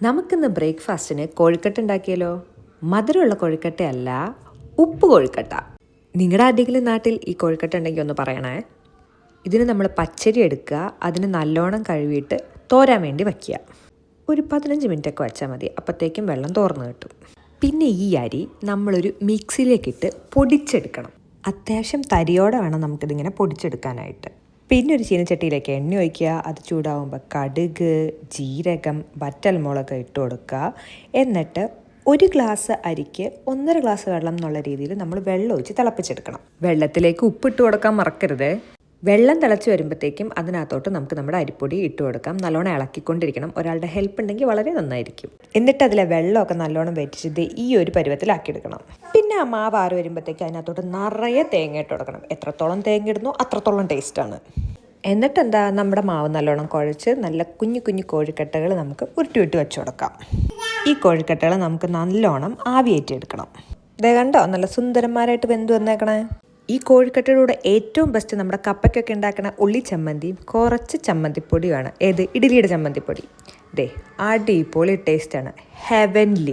നമുക്കിന്ന് ബ്രേക്ക്ഫാസ്റ്റിന് കോഴിക്കട്ട ഉണ്ടാക്കിയാലോ? മധുരമുള്ള കോഴിക്കട്ടയല്ല, ഉപ്പ് കോഴിക്കട്ട. നിങ്ങളുടെ ആരുടെയെങ്കിലും നാട്ടിൽ ഈ കോഴിക്കട്ട ഉണ്ടെങ്കിൽ ഒന്ന് പറയണേ. ഇതിന് നമ്മൾ പച്ചരി എടുക്കുക, അതിന് നല്ലോണം കഴുകിയിട്ട് തോരാൻ വേണ്ടി വയ്ക്കുക. ഒരു 15 മിനിറ്റൊക്കെ വെച്ചാൽ മതി, അപ്പോഴത്തേക്കും വെള്ളം തോർന്ന് കിട്ടും. പിന്നെ ഈ അരി നമ്മളൊരു മിക്സിയിലേക്കിട്ട് പൊടിച്ചെടുക്കണം. അത്യാവശ്യം തരിയോടെ വേണം നമുക്കിതിങ്ങനെ പൊടിച്ചെടുക്കാനായിട്ട്. പിന്നെ ഒരു ചീനച്ചട്ടിയിലേക്ക് എണ്ണ ഒഴിക്കുക, അത് ചൂടാവുമ്പോൾ കടുക്, ജീരകം, വറ്റൽമുളക് ഇട്ട് കൊടുക്കുക. എന്നിട്ട് 1 ഗ്ലാസ് അരിക്ക് 1.5 ഗ്ലാസ് വെള്ളം എന്നുള്ള രീതിയിൽ നമ്മൾ വെള്ളം ഒഴിച്ച് തിളപ്പിച്ചെടുക്കണം. വെള്ളത്തിലേക്ക് ഉപ്പിട്ട് കൊടുക്കാൻ മറക്കരുത്. വെള്ളം തിളച്ച് വരുമ്പോഴത്തേക്കും അതിനകത്തോട്ട് നമുക്ക് നമ്മുടെ അരിപ്പൊടി ഇട്ട് കൊടുക്കാം. നല്ലോണം ഇളക്കിക്കൊണ്ടിരിക്കണം. ഒരാളുടെ ഹെൽപ്പ് ഉണ്ടെങ്കിൽ വളരെ നന്നായിരിക്കും. എന്നിട്ട് അതിലെ വെള്ളമൊക്കെ നല്ലോണം വെച്ചിട്ട് ഈ ഒരു പരുവത്തിലാക്കിയെടുക്കണം. പിന്നെ ആ മാവ് ആറ് വരുമ്പോഴത്തേക്ക് അതിനകത്തോട്ട് നിറയെ തേങ്ങ ഇട്ട് കൊടുക്കണം. എത്രത്തോളം തേങ്ങ ഇടുന്നോ അത്രത്തോളം ടേസ്റ്റാണ്. എന്നിട്ട് എന്താ, നമ്മുടെ മാവ് നല്ലോണം കുഴച്ച് നല്ല കുഞ്ഞു കുഞ്ഞു കോഴിക്കട്ടകൾ നമുക്ക് ഉരുട്ടി വെച്ച് കൊടുക്കാം. ഈ കോഴിക്കട്ടകൾ നമുക്ക് നല്ലോണം ആവിയേറ്റിയെടുക്കണം. ഇതേ കണ്ടോ, നല്ല സുന്ദരന്മാരായിട്ട് വെന്ത് വന്നേക്കണേ. ഈ കോഴിക്കട്ടയുടെ ഏറ്റവും ബെസ്റ്റ് നമ്മുടെ കപ്പയ്ക്കൊക്കെ ഉണ്ടാക്കുന്ന ഉള്ളി ചമ്മന്തിയും കുറച്ച് ചമ്മന്തിപ്പൊടിയുമാണ്. ഏത്, ഇഡ്ഡലിയുടെ ചമ്മന്തിപ്പൊടി. ദേ, അടിപൊളി ടേസ്റ്റാണ്, ഹെവൻലി.